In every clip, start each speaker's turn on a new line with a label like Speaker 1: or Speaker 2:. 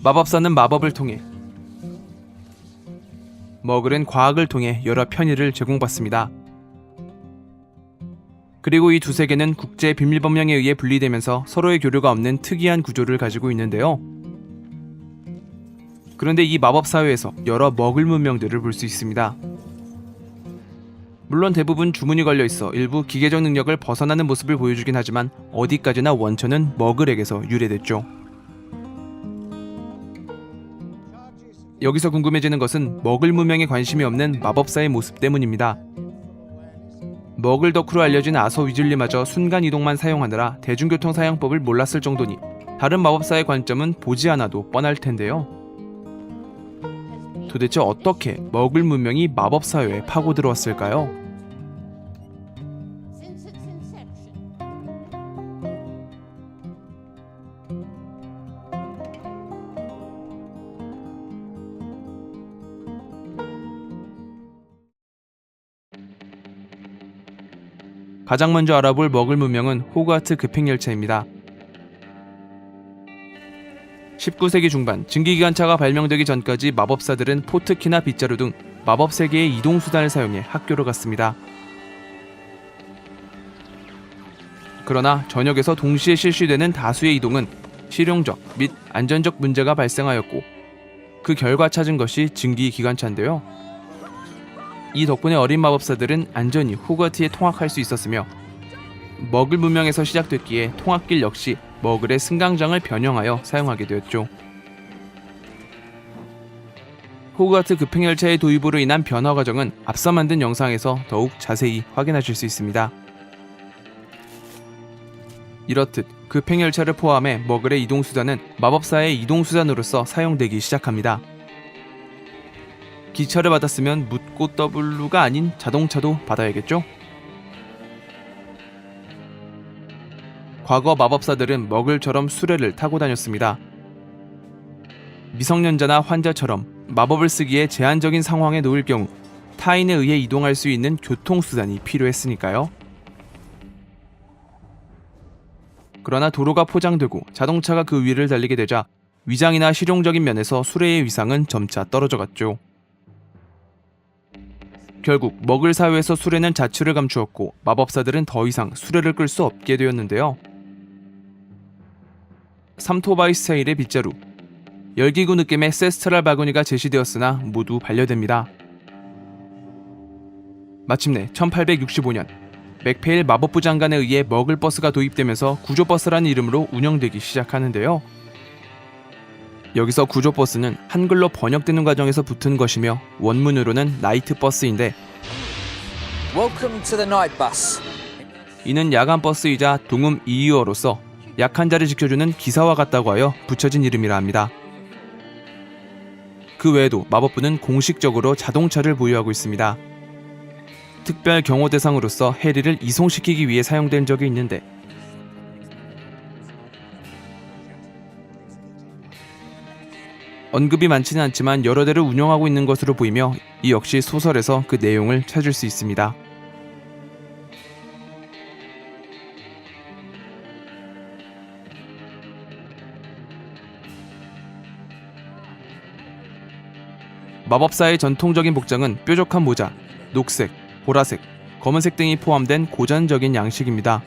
Speaker 1: 마법사는 마법을 통해, 머글은 과학을 통해 여러 편의를 제공받습니다. 그리고 이 두 세계는 국제 비밀법령에 의해 분리되면서 서로의 교류가 없는 특이한 구조를 가지고 있는데요. 그런데 이 마법 사회에서 여러 머글 문명들을 볼 수 있습니다. 물론 대부분 주문이 걸려 있어 일부 기계적 능력을 벗어나는 모습을 보여주긴 하지만 어디까지나 원천은 머글에게서 유래됐죠. 여기서 궁금해지는 것은 머글 문명에 관심이 없는 마법사의 모습 때문입니다. 머글 덕후로 알려진 아서 위즐리마저 순간이동만 사용하느라 대중교통 사용법을 몰랐을 정도니 다른 마법사의 관점은 보지 않아도 뻔할 텐데요. 도대체 어떻게 머글 문명이 마법 사회에 파고 들어왔을까요? 가장 먼저 알아볼 머글 문명은 호그와트 급행열차입니다. 19세기 중반 증기기관차가 발명되기 전까지 마법사들은 포트키나 빗자루 등 마법 세계의 이동수단을 사용해 학교로 갔습니다. 그러나 전역에서 동시에 실시되는 다수의 이동은 실용적 및 안전적 문제가 발생하였고 그 결과 찾은 것이 증기기관차인데요. 이 덕분에 어린 마법사들은 안전히 호그와트에 통학할 수 있었으며 머글 문명에서 시작됐기에 통학길 역시 머글의 승강장을 변형하여 사용하게 되었죠. 호그와트 급행열차의 도입으로 인한 변화 과정은 앞서 만든 영상에서 더욱 자세히 확인하실 수 있습니다. 이렇듯 급행열차를 포함해 머글의 이동수단은 마법사의 이동수단으로서 사용되기 시작합니다. 기차를 받았으면 묻고 W가 아닌 자동차도 받아야겠죠? 과거 마법사들은 머글처럼 수레를 타고 다녔습니다. 미성년자나 환자처럼 마법을 쓰기에 제한적인 상황에 놓일 경우 타인에 의해 이동할 수 있는 교통수단이 필요했으니까요. 그러나 도로가 포장되고 자동차가 그 위를 달리게 되자 위장이나 실용적인 면에서 수레의 위상은 점차 떨어져갔죠. 결국 머글 사회에서 수레는 자취를 감추었고 마법사들은 더 이상 수레를 끌 수 없게 되었는데요. 삼토바이스타일의 빗자루, 열기구 느낌의 세스트랄 바구니가 제시되었으나 모두 반려됩니다. 마침내 1865년 맥페일 마법부 장관에 의해 머글버스가 도입되면서 구조버스라는 이름으로 운영되기 시작하는데요. 여기서 구조버스는 한글로 번역되는 과정에서 붙은 것이며 원문으로는 나이트버스인데
Speaker 2: Welcome to the night bus.
Speaker 1: 이는 야간버스이자 동음 이유어로서 약한 자를 지켜주는 기사와 같다고 하여 붙여진 이름이라 합니다. 그 외에도 마법부는 공식적으로 자동차를 보유하고 있습니다. 특별 경호 대상으로서 해리를 이송시키기 위해 사용된 적이 있는데 언급이 많지는 않지만 여러 대를 운영하고 있는 것으로 보이며 이 역시 소설에서 그 내용을 찾을 수 있습니다. 마법사의 전통적인 복장은 뾰족한 모자, 녹색, 보라색, 검은색 등이 포함된 고전적인 양식입니다.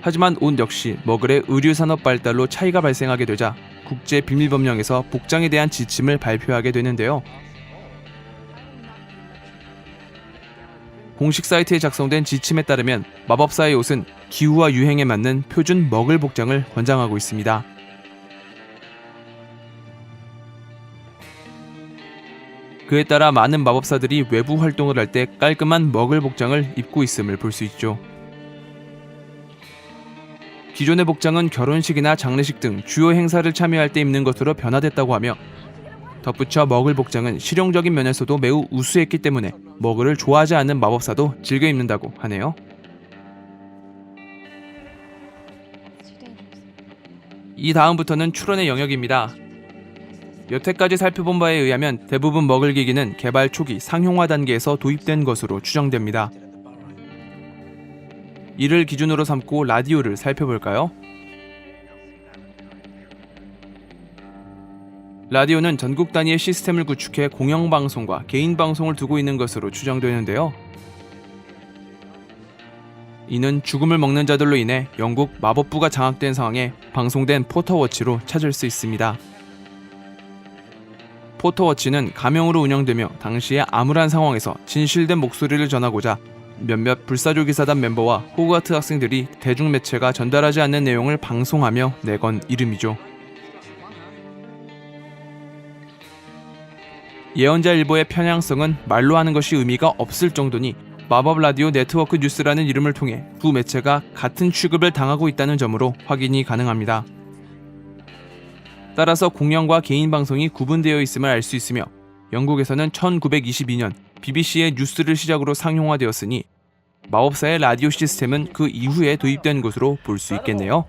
Speaker 1: 하지만 옷 역시 머글의 의류산업 발달로 차이가 발생하게 되자 국제 비밀법령에서 복장에 대한 지침을 발표하게 되는데요. 공식 사이트에 작성된 지침에 따르면 마법사의 옷은 기후와 유행에 맞는 표준 머글 복장을 권장하고 있습니다. 그에 따라 많은 마법사들이 외부 활동을 할 때 깔끔한 머글 복장을 입고 있음을 볼 수 있죠. 기존의 복장은 결혼식이나 장례식 등 주요 행사를 참여할 때 입는 것으로 변화됐다고 하며 덧붙여 머글 복장은 실용적인 면에서도 매우 우수했기 때문에 머글을 좋아하지 않는 마법사도 즐겨 입는다고 하네요. 이 다음부터는 추론의 영역입니다. 여태까지 살펴본 바에 의하면 대부분 머글 기기는 개발 초기 상용화 단계에서 도입된 것으로 추정됩니다. 이를 기준으로 삼고 라디오를 살펴볼까요? 라디오는 전국 단위의 시스템을 구축해 공영방송과 개인방송을 두고 있는 것으로 추정되는데요. 이는 죽음을 먹는 자들로 인해 영국 마법부가 장악된 상황에 방송된 포터워치로 찾을 수 있습니다. 포터워치는 가명으로 운영되며 당시의 암울한 상황에서 진실된 목소리를 전하고자 몇몇 불사조 기사단 멤버와 호그와트 학생들이 대중매체가 전달하지 않는 내용을 방송하며 내건 이름이죠. 예언자일보의 편향성은 말로 하는 것이 의미가 없을 정도니 마법 라디오 네트워크 뉴스라는 이름을 통해 두 매체가 같은 취급을 당하고 있다는 점으로 확인이 가능합니다. 따라서 공영과 개인 방송이 구분되어 있음을 알 수 있으며 영국에서는 1922년 BBC의 뉴스를 시작으로 상용화되었으니 마법사의 라디오 시스템은 그 이후에 도입된 것으로 볼 수 있겠네요.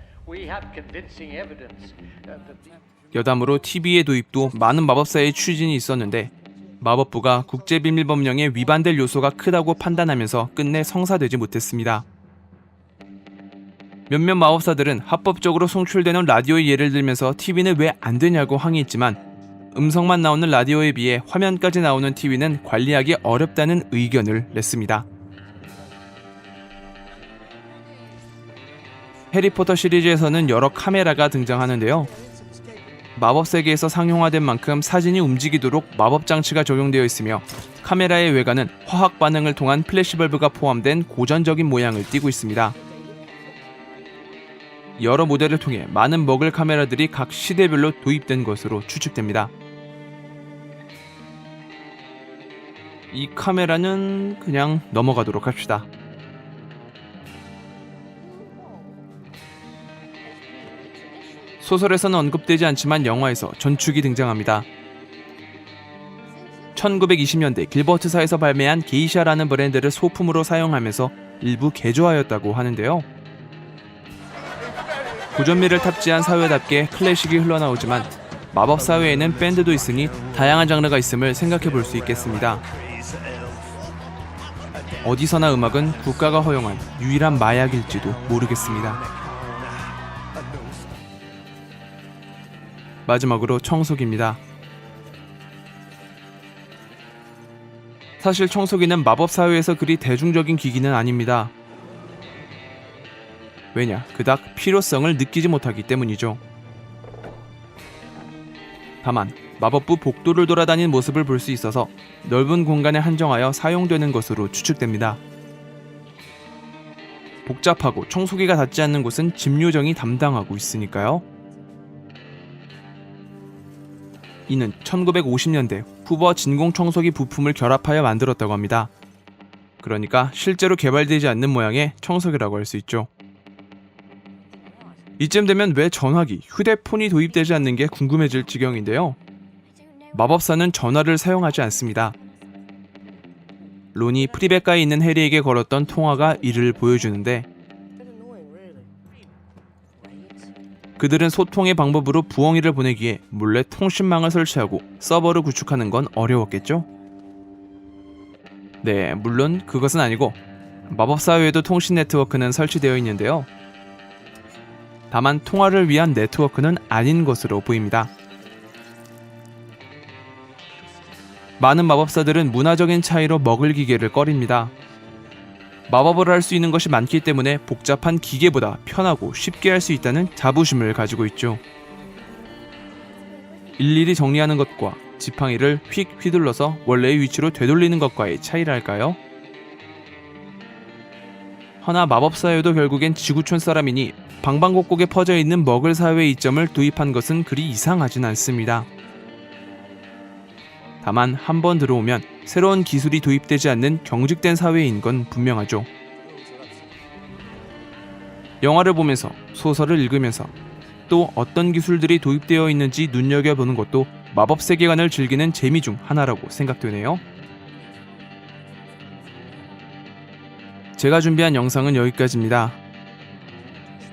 Speaker 1: 여담으로 TV의 도입도 많은 마법사의 추진이 있었는데 마법부가 국제비밀법령에 위반될 요소가 크다고 판단하면서 끝내 성사되지 못했습니다. 몇몇 마법사들은 합법적으로 송출되는 라디오의 예를 들면서 TV는 왜 안 되냐고 항의했지만 음성만 나오는 라디오에 비해 화면까지 나오는 TV는 관리하기 어렵다는 의견을 냈습니다. 해리포터 시리즈에서는 여러 카메라가 등장하는데요. 마법 세계에서 상용화된 만큼 사진이 움직이도록 마법 장치가 적용되어 있으며 카메라의 외관은 화학 반응을 통한 플래시벌브가 포함된 고전적인 모양을 띠고 있습니다. 여러 모델을 통해 많은 머글 카메라들이 각 시대별로 도입된 것으로 추측됩니다. 이 카메라는 그냥 넘어가도록 합시다. 소설에서는 언급되지 않지만 영화에서 전축이 등장합니다. 1920년대 길버트사에서 발매한 게이샤라는 브랜드를 소품으로 사용하면서 일부 개조하였다고 하는데요. 고전미를 탑재한 사회답게 클래식이 흘러나오지만 마법 사회에는 밴드도 있으니 다양한 장르가 있음을 생각해 볼 수 있겠습니다. 어디서나 음악은 국가가 허용한 유일한 마약일지도 모르겠습니다. 마지막으로 청소기입니다. 사실 청소기는 마법 사회에서 그리 대중적인 기기는 아닙니다. 왜냐, 그닥 필요성을 느끼지 못하기 때문이죠. 다만 마법부 복도를 돌아다니는 모습을 볼 수 있어서 넓은 공간에 한정하여 사용되는 것으로 추측됩니다. 복잡하고 청소기가 닿지 않는 곳은 집 요정이 담당하고 있으니까요. 이는 1950년대 후버 진공청소기 부품을 결합하여 만들었다고 합니다. 그러니까 실제로 개발되지 않는 모양의 청소기라고 할 수 있죠. 이쯤 되면 왜 전화기, 휴대폰이 도입되지 않는 게 궁금해질 지경인데요. 마법사는 전화를 사용하지 않습니다. 론이 프리베가에 있는 해리에게 걸었던 통화가 이를 보여주는데 그들은 소통의 방법으로 부엉이를 보내기에 몰래 통신망을 설치하고 서버를 구축하는 건 어려웠겠죠? 네, 물론 그것은 아니고 마법사 외에도 통신 네트워크는 설치되어 있는데요. 다만 통화를 위한 네트워크는 아닌 것으로 보입니다. 많은 마법사들은 문화적인 차이로 머글 기계를 꺼립니다. 마법을 할 수 있는 것이 많기 때문에 복잡한 기계보다 편하고 쉽게 할 수 있다는 자부심을 가지고 있죠. 일일이 정리하는 것과 지팡이를 휙 휘둘러서 원래의 위치로 되돌리는 것과의 차이랄까요? 허나 마법사회도 결국엔 지구촌 사람이니 방방곡곡에 퍼져 있는 머글 사회의 이점을 도입한 것은 그리 이상하진 않습니다. 다만 한 번 들어오면 새로운 기술이 도입되지 않는 경직된 사회인 건 분명하죠. 영화를 보면서 소설을 읽으면서 또 어떤 기술들이 도입되어 있는지 눈여겨보는 것도 마법 세계관을 즐기는 재미 중 하나라고 생각되네요. 제가 준비한 영상은 여기까지입니다.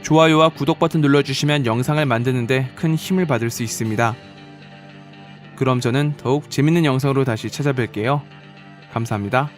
Speaker 1: 좋아요와 구독 버튼 눌러주시면 영상을 만드는데 큰 힘을 받을 수 있습니다. 그럼 저는 더욱 재밌는 영상으로 다시 찾아뵐게요. 감사합니다.